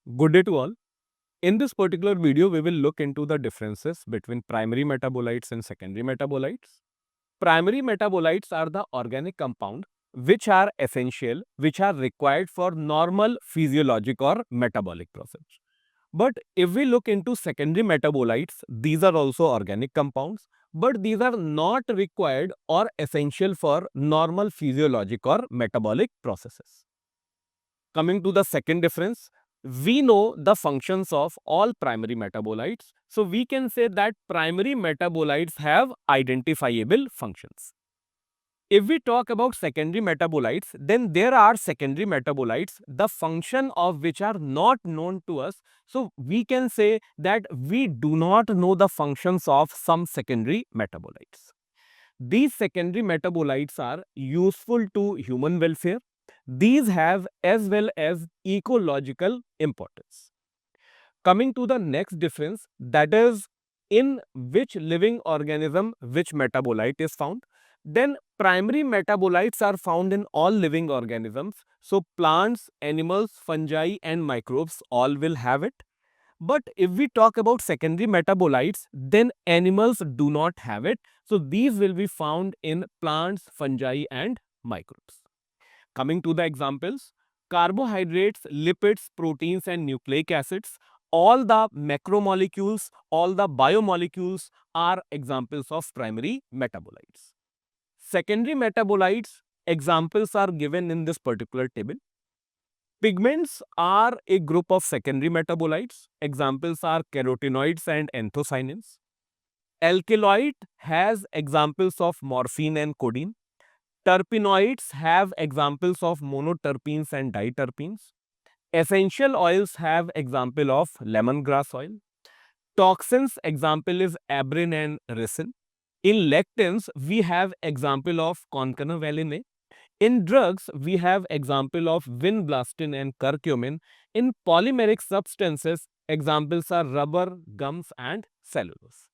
Good day to all. In this particular video, we will look into the differences between primary metabolites and secondary metabolites. Primary metabolites are the organic compound which are essential, which are required for normal physiologic or metabolic process. But if we look into secondary metabolites, these are also organic compounds, but these are not required or essential for normal physiologic or metabolic processes. Coming to the second difference, we know the functions of all primary metabolites. So we can say that primary metabolites have identifiable functions. If we talk about secondary metabolites, then there are secondary metabolites, the function of which are not known to us. So we can say that we do not know the functions of some secondary metabolites. These secondary metabolites are useful to human welfare. These have as well as ecological importance. Coming to the next difference, that is in which living organism which metabolite is found. Then primary metabolites are found in all living organisms. So plants, animals, fungi and microbes all will have it. But if we talk about secondary metabolites, then animals do not have it. So these will be found in plants, fungi and microbes. Coming to the examples, carbohydrates, lipids, proteins and nucleic acids, all the macromolecules, all the biomolecules are examples of primary metabolites. Secondary metabolites examples are given in this particular table. Pigments are a group of secondary metabolites. Examples are carotenoids and anthocyanins. Alkaloid has examples of morphine and codeine. Terpenoids have examples of monoterpenes and diterpenes. Essential oils have example of lemongrass oil. Toxins example is abrin and ricin. In lectins, we have example of concanavalin A. In drugs, we have example of vinblastine and curcumin. In polymeric substances, examples are rubber, gums and cellulose.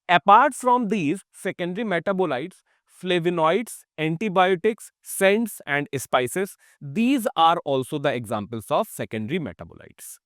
Apart from these secondary metabolites, flavonoids, antibiotics, scents and spices, these are also the examples of secondary metabolites.